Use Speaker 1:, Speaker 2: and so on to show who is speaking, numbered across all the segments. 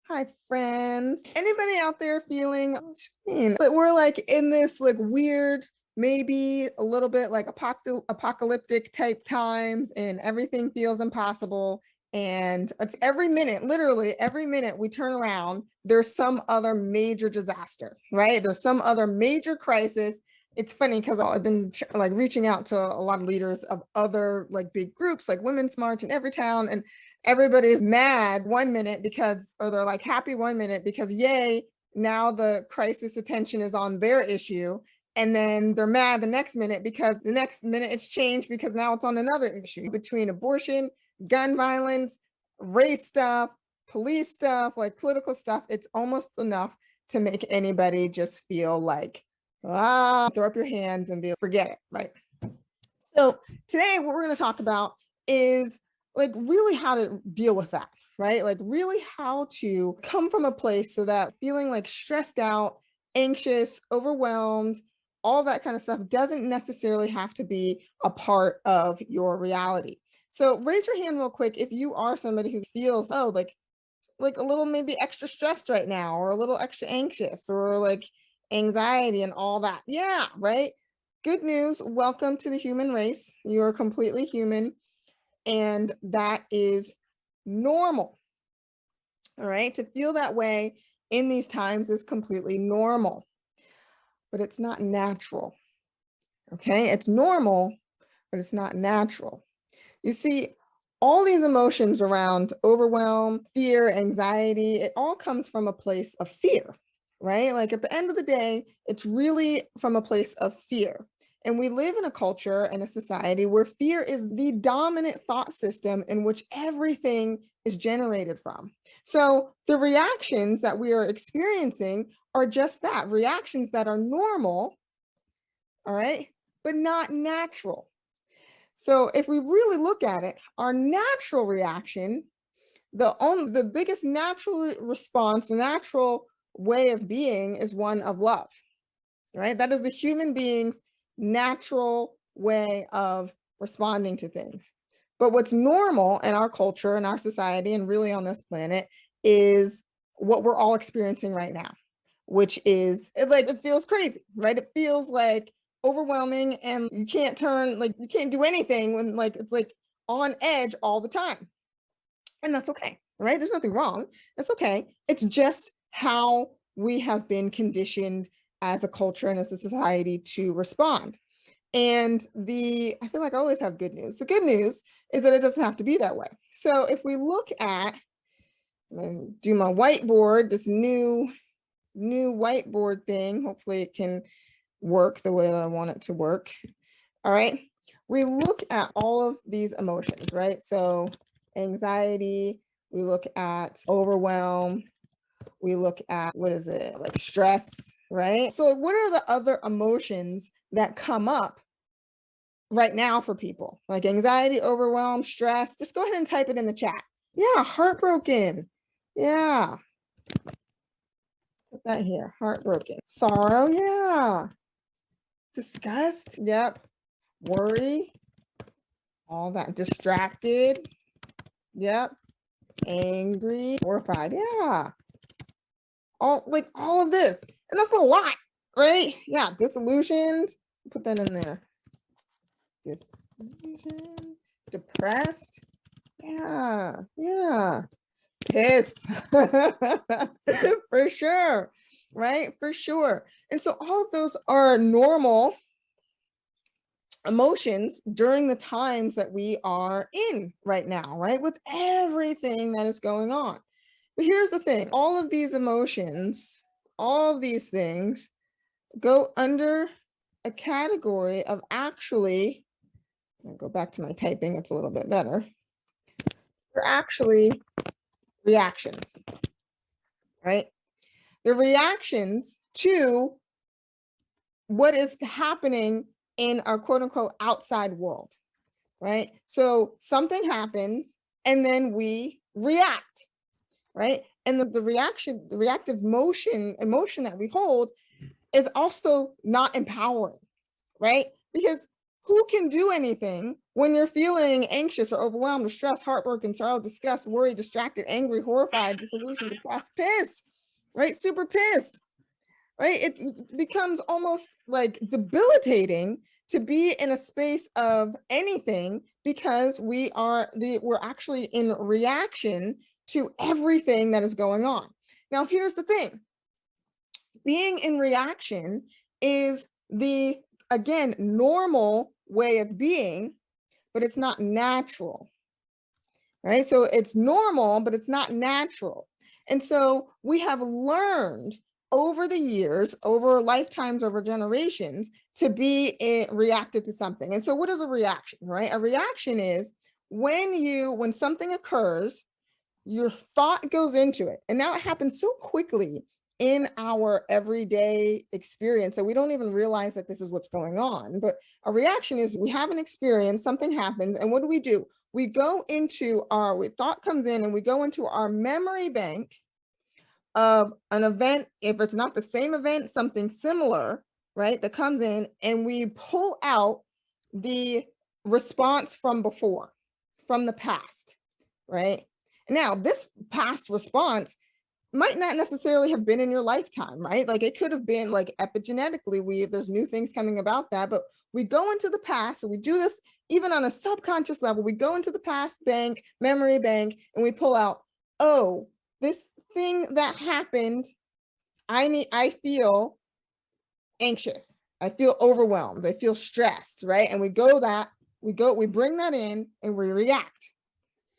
Speaker 1: Hi, friends. Anybody out there feeling that we're like in this like weird, maybe a little bit like apocalyptic type times and everything feels impossible. And it's every minute, literally every minute we turn around, there's some other major disaster, right? There's some other major crisis. It's funny because I've been like reaching out to a lot of leaders of other like big groups like Women's March in every town. And everybody's mad 1 minute because, or they're like happy 1 minute because yay, now the crisis attention is on their issue. And then they're mad the next minute because the next minute it's changed because now it's on another issue between abortion, gun violence, race stuff, police stuff, like political stuff. It's almost enough to make anybody just feel like, throw up your hands and be forget it, right? So today what we're going to talk about is like really how to deal with that, right? Like really how to come from a place so that feeling like stressed out, anxious, overwhelmed, all that kind of stuff doesn't necessarily have to be a part of your reality. So raise your hand real quick if you are somebody who feels, oh, like a little maybe extra stressed right now, or a little extra anxious, or like anxiety and all that. Yeah, right. Good news. Welcome to the human race. You are completely human, and that is normal. All right. To feel that way in these times is completely normal, but it's not natural. Okay. It's normal, but it's not natural. You see, all these emotions around overwhelm, fear, anxiety, it all comes from a place of fear, right? Like at the end of the day, it's really from a place of fear. And we live in a culture and a society where fear is the dominant thought system in which everything is generated from. So the reactions that we are experiencing are just that, reactions that are normal, all right, but not natural. So if we really look at it, our natural reaction, the biggest natural response, the natural way of being is one of love, right? That is the human being's natural way of responding to things. But what's normal in our culture and our society and really on this planet is what we're all experiencing right now, which is it feels crazy, right? It feels like overwhelming and you can't turn, like you can't do anything when like it's like on edge all the time. And that's okay, right? There's nothing wrong. That's okay. It's just how we have been conditioned as a culture and as a society to respond. And I feel like I always have good news. The good news is that it doesn't have to be that way. So if we look at, I'm gonna do my whiteboard, this new whiteboard thing. Hopefully it can work the way that I want it to work. All right. We look at all of these emotions, right? So anxiety, we look at overwhelm, we look at, what is it? Like stress, right? So what are the other emotions that come up right now for people? Like anxiety, overwhelm, stress. Just go ahead and type it in the chat. Yeah, heartbroken. Yeah. Put that here, heartbroken. Sorrow, yeah. Disgust, yep. Worry, all that. Distracted, yep. Angry, horrified, yeah. All of this. And that's a lot, right? Yeah, disillusioned. Put that in there. Disillusioned, depressed, yeah, yeah. Pissed, for sure, right? For sure. And so all of those are normal emotions during the times that we are in right now, right? With everything that is going on. But here's the thing, all of these emotions, all of these things go under a category of actually, I'll go back to my typing, it's a little bit better. They're actually reactions, right? They're reactions to what is happening in our quote unquote outside world, right? So something happens and then we react, right? And the reaction, the reactive emotion that we hold is also not empowering, right? Because who can do anything when you're feeling anxious or overwhelmed or stressed, heartbroken, sorrow, disgust, worried, distracted, angry, horrified, disillusioned, depressed, pissed, right? Super pissed, right? It becomes almost like debilitating to be in a space of anything because we're actually in reaction to everything that is going on. Now, here's the thing. Being in reaction is the, again, normal way of being, but it's not natural, right? So it's normal, but it's not natural. And so we have learned over the years, over lifetimes, over generations, to be reactive to something. And so what is a reaction, right? A reaction is when something occurs, your thought goes into it. And now it happens so quickly in our everyday experience that we don't even realize that this is what's going on. But a reaction is we have an experience, something happens, and what do? We go into thought comes in and we go into our memory bank of an event. If it's not the same event, something similar, right, that comes in, and we pull out the response from before, from the past, right? Now, this past response might not necessarily have been in your lifetime, right? Like it could have been like epigenetically, there's new things coming about that, but we go into the past, and we do this even on a subconscious level. We go into the past bank, memory bank, and we pull out, oh, this thing that happened, I feel anxious. I feel overwhelmed. I feel stressed, right? And we bring that in and we react,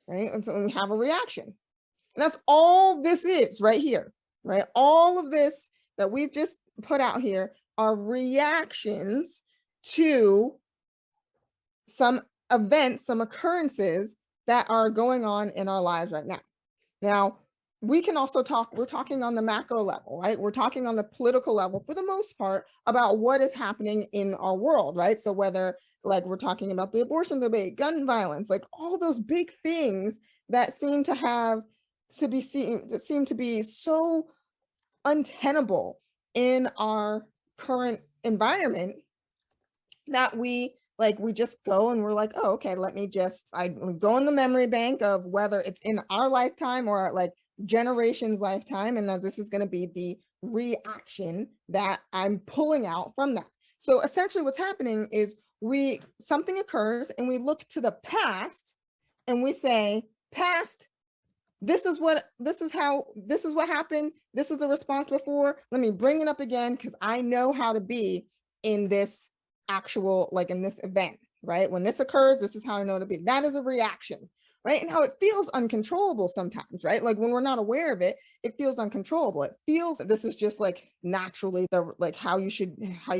Speaker 1: right? And so we have a reaction. And that's all this is right here, right? All of this that we've just put out here are reactions to some events, some occurrences that are going on in our lives right now. Now, we can also we're talking on the macro level, right? We're talking on the political level for the most part about what is happening in our world, right? So whether like we're talking about the abortion debate, gun violence, like all those big things that seem to be so untenable in our current environment that we just go and we're like, oh, okay, I go in the memory bank of whether it's in our lifetime or like generations lifetime, and that this is going to be the reaction that I'm pulling out from that. So essentially what's happening is something occurs and we look to the past and we say, past, this is what happened. This is the response before. Let me bring it up again because I know how to be in this in this event, right? When this occurs, this is how I know to be. That is a reaction, right? And how it feels uncontrollable sometimes, right? Like when we're not aware of it, it feels uncontrollable. It feels this is just like naturally how you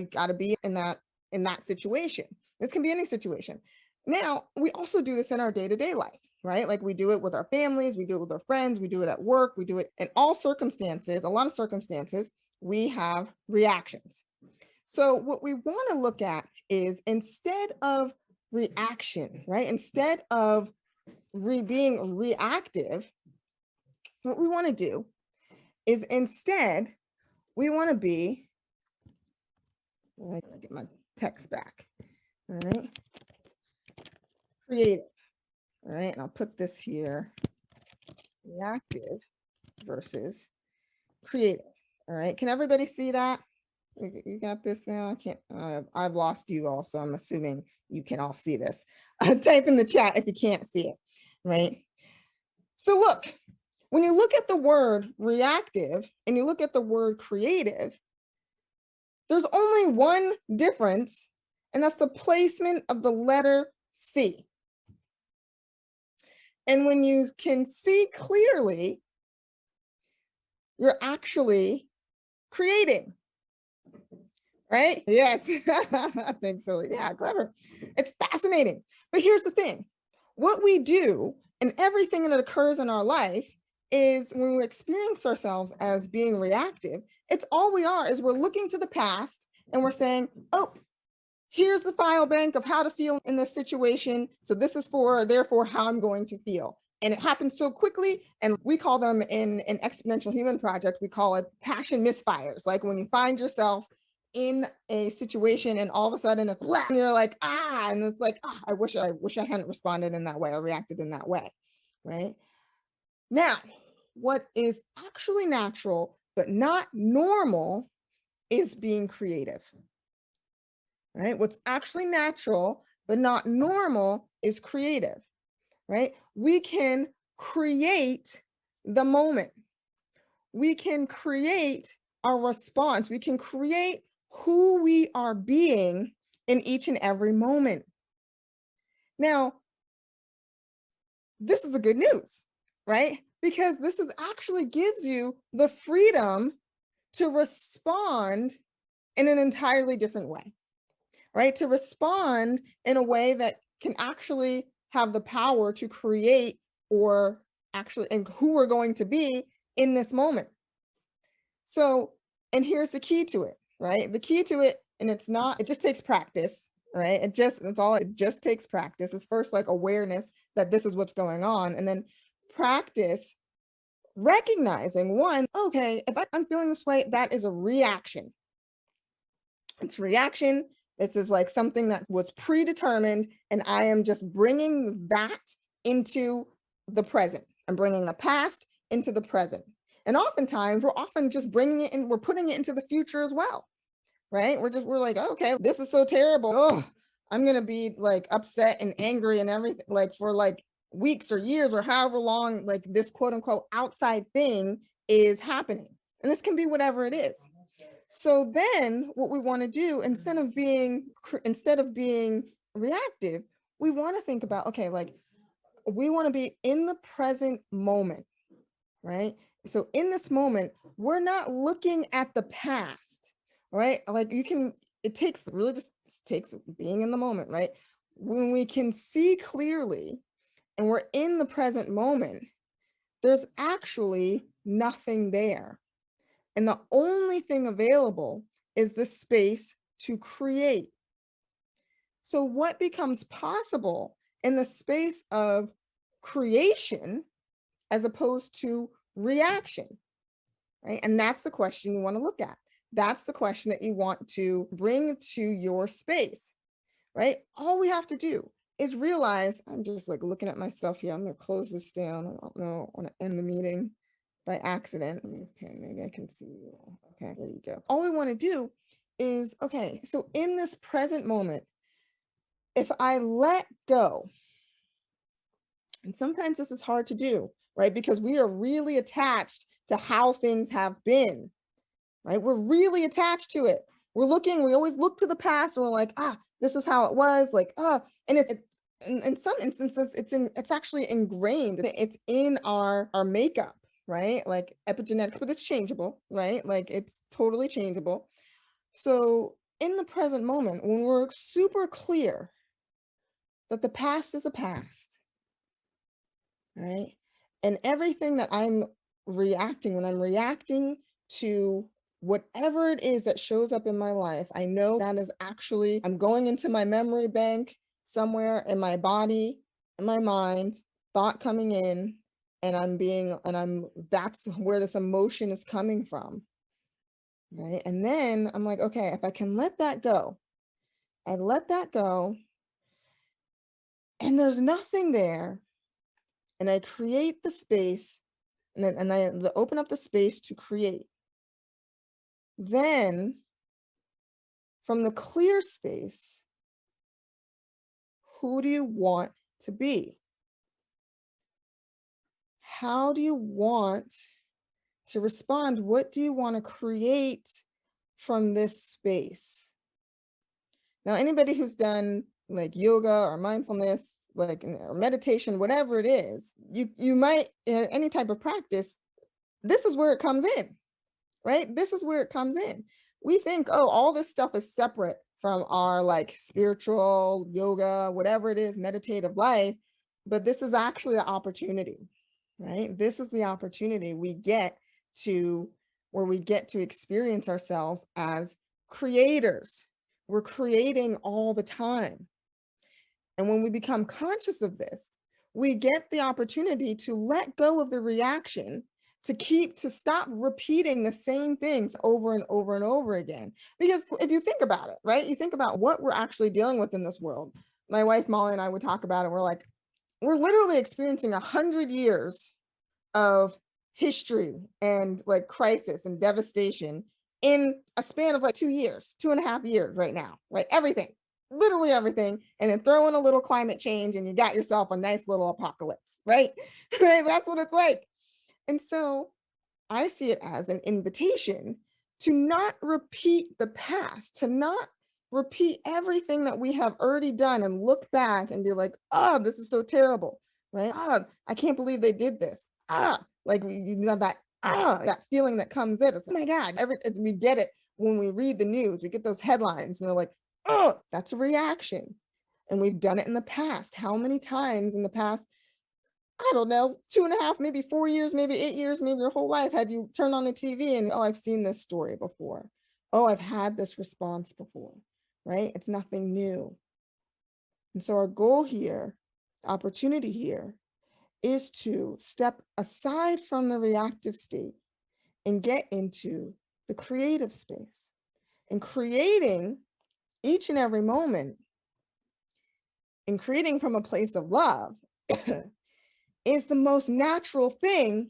Speaker 1: got to be in that situation. This can be any situation. Now, we also do this in our day-to-day life, right? Like we do it with our families, we do it with our friends, we do it at work, we do it in all circumstances, a lot of circumstances, we have reactions. So what we want to look at is instead of reaction, right? Instead of being reactive, what we want to do is instead we want to be, I'm going to get my text back, all right? Creative, all right? And I'll put this here, reactive versus creative, all right? Can everybody see that? You got this now? I can't, I've lost you all, so I'm assuming you can all see this. Type in the chat if you can't see it, right? So look, when you look at the word reactive and you look at the word creative, there's only one difference, and that's the placement of the letter C. And when you can see clearly, you're actually creating. Right? Yes. I think so. Yeah, clever. It's fascinating. But here's the thing. What we do and everything that occurs in our life is when we experience ourselves as being reactive, it's all we are is we're looking to the past and we're saying, oh, here's the file bank of how to feel in this situation. So this is therefore how I'm going to feel. And it happens so quickly. And we call them in an Exponential Human Project, we call it passion misfires. Like when you find yourself in a situation and all of a sudden it's and you're like, ah, and it's like, ah, I wish I hadn't responded in that way or reacted in that way, right? Now, what is actually natural but not normal is being creative, right? What's actually natural but not normal is creative, right? We can create the moment. We can create our response. We can create who we are being in each and every moment. Now, this is the good news, right? Because this is actually gives you the freedom to respond in an entirely different way, right? To respond in a way that can actually have the power to create or actually and who we're going to be in this moment. So, and here's the key to it, right? The key to it, and it's not, it just takes practice, right? It just takes practice. It's first like awareness that this is what's going on, and then practice recognizing one, okay, if I'm feeling this way, that is a reaction. It's reaction. This is like something that was predetermined, and I am just bringing that into the present. I'm bringing the past into the present. And oftentimes, we're often just bringing it in, we're putting it into the future as well, right? We're like, okay, this is so terrible. Oh, I'm going to be like upset and angry and everything, like for like weeks or years or however long, like this quote unquote outside thing is happening. And this can be whatever it is. So then what we want to do instead of being reactive, we want to think about, okay, like we want to be in the present moment, right? So in this moment, we're not looking at the past, right? Like it takes really just takes being in the moment, right? When we can see clearly and we're in the present moment, there's actually nothing there. And the only thing available is the space to create. So what becomes possible in the space of creation as opposed to reaction, right? And that's the question you want to look at. That's the question that you want to bring to your space, right? All we have to do is realize, I'm just like looking at myself here. I'm going to close this down. I don't know, I want to end the meeting by accident. Okay, maybe I can see you. Okay, there you go. All we want to do is, okay, so in this present moment, if I let go, and sometimes this is hard to do, right? Because we are really attached to how things have been, right? We're really attached to it. We always look to the past and we're like, ah, this is how it was, like, and in some instances, it's actually ingrained. It's in our makeup, right? Like epigenetics, but it's changeable, right? Like it's totally changeable. So in the present moment, when we're super clear that the past is a past, right? And everything that when I'm reacting to whatever it is that shows up in my life, I know that is actually, I'm going into my memory bank somewhere in my body, in my mind, thought coming in, that's where this emotion is coming from, right? And then I'm like, okay, if I can let that go, I let that go, and there's nothing there, and I create the space, and I open up the space to create. Then from the clear space, who do you want to be? How do you want to respond? What do you want to create from this space? Now, anybody who's done like yoga or mindfulness, like or meditation, whatever it is, you might any type of practice, this is where it comes in, right? This is where it comes in. We think, oh, all this stuff is separate from our like spiritual yoga, whatever it is, meditative life. But this is actually the opportunity, right? This is the opportunity we get to where we get to experience ourselves as creators. We're creating all the time. And when we become conscious of this, we get the opportunity to let go of the reaction, to stop repeating the same things over and over and over again. Because if you think about it, right, you think about what we're actually dealing with in this world. My wife Molly and I would talk about it. We're like, we're literally experiencing 100 years of history and like crisis and devastation in a span of like 2 years, 2.5 years right now, right? Everything, literally everything. And then throw in a little climate change and you got yourself a nice little apocalypse, right? Right? That's what it's like. And so I see it as an invitation to not repeat the past, to not repeat everything that we have already done and look back and be like, oh, this is so terrible, right? Ah, I can't believe they did this. Ah, like you know that feeling that comes in. It's, oh my God, we get it when we read the news. We get those headlines and we're like, oh, that's a reaction. And we've done it in the past. How many times in the past, I don't know, 2.5, maybe 4 years, maybe 8 years, maybe your whole life, have you turned on the TV and, oh, I've seen this story before. Oh, I've had this response before, right? It's nothing new. And so our goal here, opportunity here, is to step aside from the reactive state and get into the creative space. And creating each and every moment and creating from a place of love is the most natural thing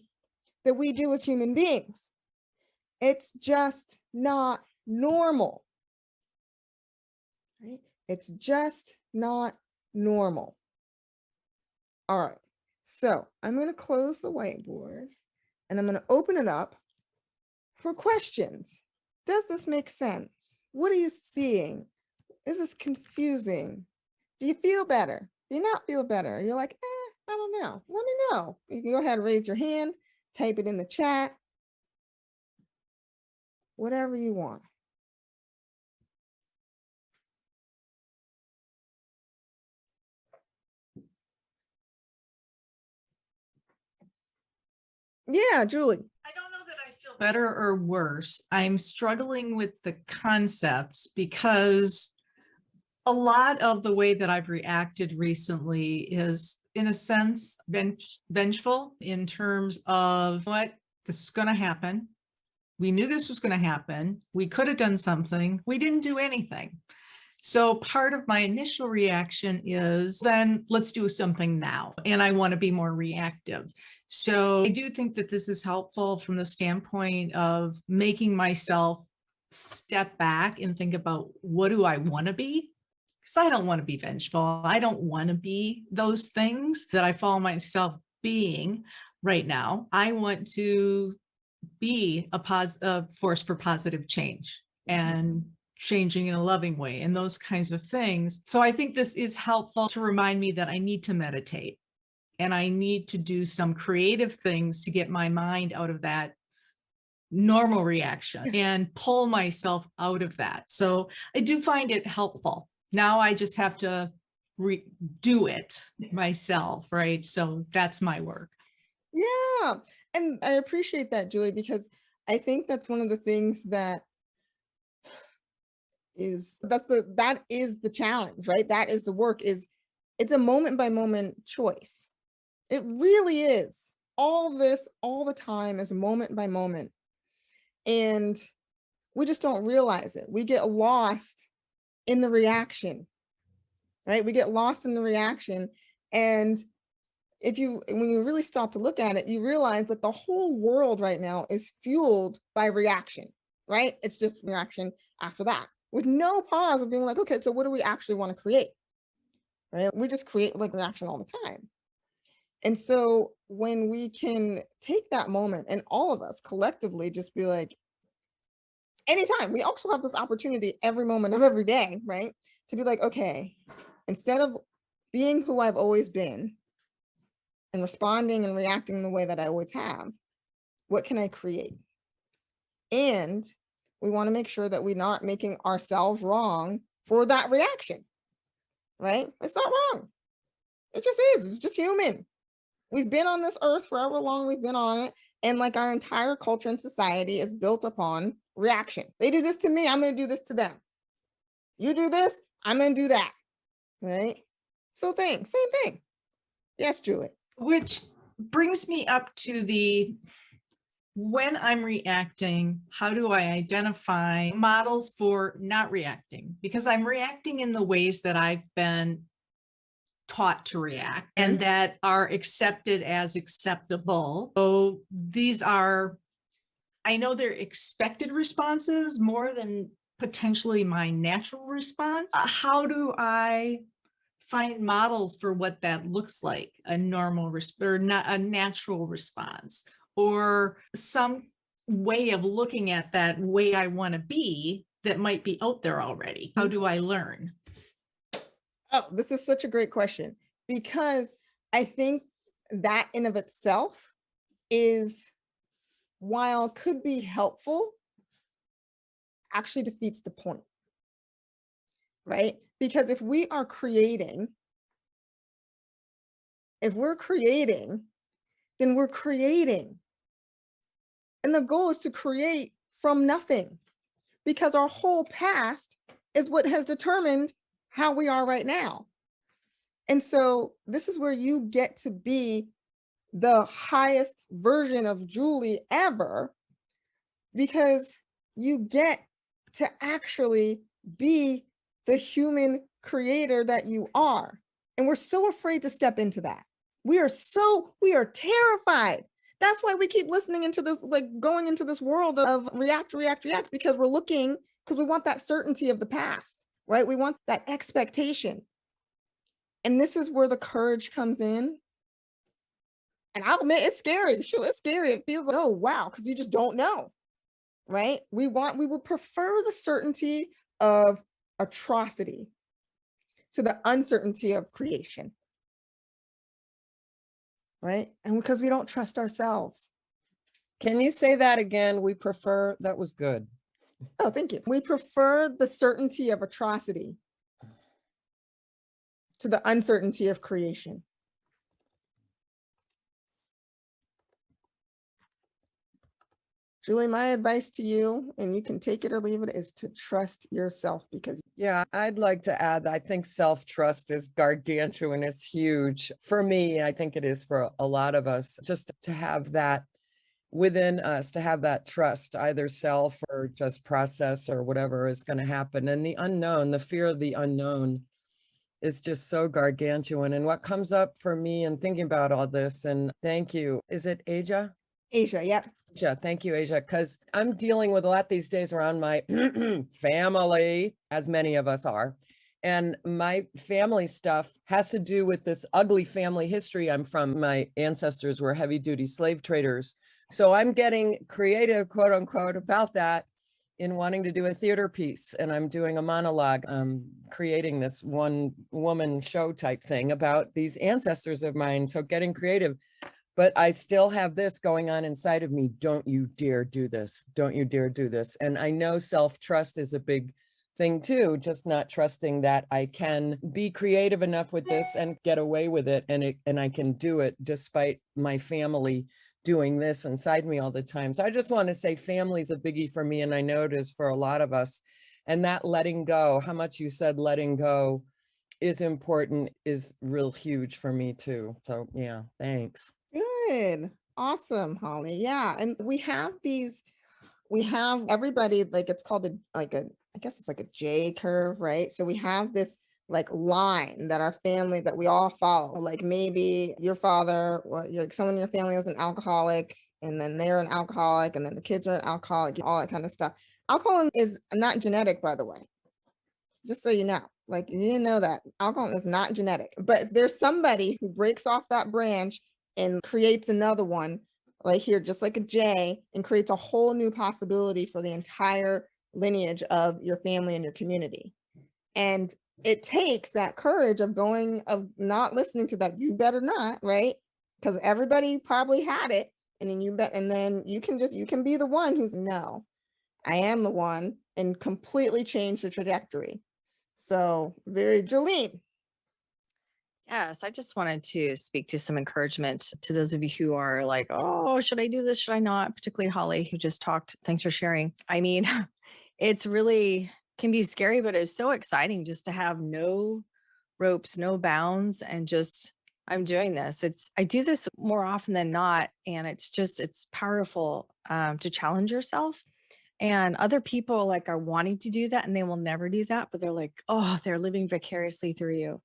Speaker 1: that we do as human beings. It's just not normal, right? It's just not normal. All right, so I'm going to close the whiteboard and I'm going to open it up for questions. Does this make sense? What are you seeing? Is this confusing? Do you feel better? Do you not feel better? You're like, I don't know. Let me know. You can go ahead and raise your hand, type it in the chat, whatever you want. Yeah, Julie.
Speaker 2: I don't know that I feel better or worse. I'm struggling with the concepts because a lot of the way that I've reacted recently is, in a sense, vengeful in terms of what this is going to happen. We knew this was going to happen. We could have done something. We didn't do anything. So part of my initial reaction is then let's do something now. And I want to be more reactive. So I do think that this is helpful from the standpoint of making myself step back and think about what do I want to be? Because I don't want to be vengeful. I don't want to be those things that I follow myself being right now. I want to be a force for positive change and changing in a loving way and those kinds of things. So I think this is helpful to remind me that I need to meditate and I need to do some creative things to get my mind out of that normal reaction and pull myself out of that. So I do find it helpful. Now I just have to do it myself, right? So that's my work.
Speaker 1: Yeah. And I appreciate that, Julie, because I think that's one of the things that that is the challenge, right? That is the work. It's a moment by moment choice. It really is. All this all the time is moment by moment. And we just don't realize it. We get lost in the reaction, right? We get lost in the reaction. And when you really stop to look at it, you realize that the whole world right now is fueled by reaction, right? It's just reaction after that, with no pause of being like, okay, so what do we actually want to create, right? We just create like reaction all the time. And so when we can take that moment and all of us collectively just be like, anytime, we also have this opportunity every moment of every day, right? To be like, okay, instead of being who I've always been and responding and reacting the way that I always have, what can I create? And we want to make sure that we're not making ourselves wrong for that reaction, right? It's not wrong. It just is. It's just human. We've been on this earth for however long we've been on it. And like our entire culture and society is built upon reaction. They do this to me, I'm going to do this to them. You do this, I'm going to do that. Right? So same thing. Yes, Julie.
Speaker 2: Which brings me up to the when I'm reacting, how do I identify models for not reacting? Because I'm reacting in the ways that I've been taught to react and that are accepted as acceptable. So these are, I know they're expected responses more than potentially my natural response. How do I find models for what that looks like, a normal or not a natural response, or some way of looking at that way I want to be that might be out there already? How do I learn?
Speaker 1: Oh, this is such a great question, because I think that in of itself is, while could be helpful, actually defeats the point, right? Because if we're creating, then we're creating. And the goal is to create from nothing, because our whole past is what has determined how we are right now. And so this is where you get to be the highest version of Julie ever, because you get to actually be the human creator that you are. And we're so afraid to step into that. We are terrified. That's why we keep listening into this, like going into this world of react, because we want that certainty of the past, right? We want that expectation. And this is where the courage comes in. And I'll admit, it's scary. Sure, it's scary. It feels like, oh, wow, because you just don't know, right? We would prefer the certainty of atrocity to the uncertainty of creation, right? And because we don't trust ourselves.
Speaker 3: Can you say that again? We prefer, that was good.
Speaker 1: Oh, thank you. We prefer the certainty of atrocity to the uncertainty of creation. Julie, my advice to you, and you can take it or leave it, is to trust yourself, because
Speaker 3: Yeah, I'd like to add, I think self-trust is gargantuan. It's huge. For me, I think it is for a lot of us, just to have that within us, to have that trust, either self or just process or whatever is going to happen. And the unknown, the fear of the unknown is just so gargantuan. And what comes up for me in thinking about all this, and thank you, is it Asia?
Speaker 1: Asia, yep.
Speaker 3: Asia, thank you, Asia, because I'm dealing with a lot these days around my family, as many of us are. And my family stuff has to do with this ugly family history I'm from. My ancestors were heavy duty slave traders. So I'm getting creative, quote unquote, about that in wanting to do a theater piece. And I'm doing a monologue, creating this one woman show type thing about these ancestors of mine. So getting creative. But I still have this going on inside of me. Don't you dare do this. Don't you dare do this. And I know self-trust is a big thing too, just not trusting that I can be creative enough with this and get away with it. And I can do it despite my family doing this inside me all the time. So I just want to say family's a biggie for me. And I know it is for a lot of us. And that letting go, how much you said letting go is important, is real huge for me too. So yeah, thanks.
Speaker 1: Good. Awesome, Holly. Yeah. And we have everybody, like it's called I guess it's like a J curve, right? So we have this like line that our family, that we all follow. Like maybe your father, or like someone in your family was an alcoholic, and then they're an alcoholic, and then the kids are an alcoholic, all that kind of stuff. Alcoholism is not genetic, by the way. Just so you know, like you didn't know that alcohol is not genetic, but there's somebody who breaks off that branch and creates another one, like here, just like a J, and creates a whole new possibility for the entire lineage of your family and your community. And it takes that courage of not listening to that. You better not, right? Because everybody probably had it. And then you can be the one who's, no, I am the one, and completely change the trajectory. So Jolene.
Speaker 4: Yes, I just wanted to speak to some encouragement to those of you who are like, oh, should I do this? Should I not? Particularly Holly, who just talked. Thanks for sharing. I mean, it's really can be scary, but it's so exciting just to have no ropes, no bounds, and just I'm doing this. I do this more often than not, and it's powerful to challenge yourself. And other people like are wanting to do that, and they will never do that, but they're like, oh, they're living vicariously through you.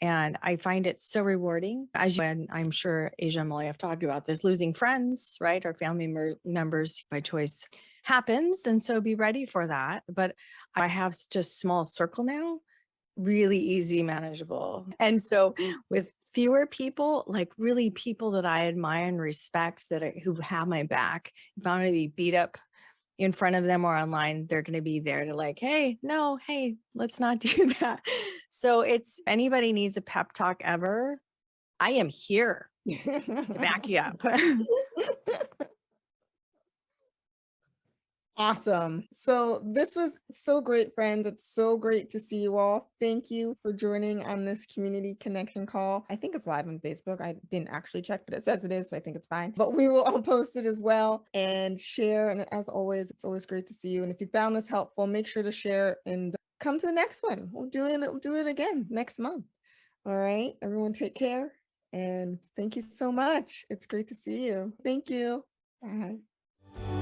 Speaker 4: And I find it so rewarding. And I'm sure Asia and Molly have talked about this, losing friends, right? Or family members by choice happens. And so be ready for that. But I have just small circle now, really easy, manageable. And so with fewer people, like really people that I admire and respect who have my back, if I'm going to be beat up in front of them or online, they're going to be there to like, hey, no, hey, let's not do that. So anybody needs a pep talk ever, I am here to back you up.
Speaker 1: Awesome. So this was so great, friends. It's so great to see you all. Thank you for joining on this community connection call. I think it's live on Facebook. I didn't actually check, but it says it is, so I think it's fine. But we will all post it as well and share. And as always, it's always great to see you. And if you found this helpful, make sure to share and come to the next one. We'll do it again next month. All right. Everyone take care. And thank you so much. It's great to see you. Thank you. Bye.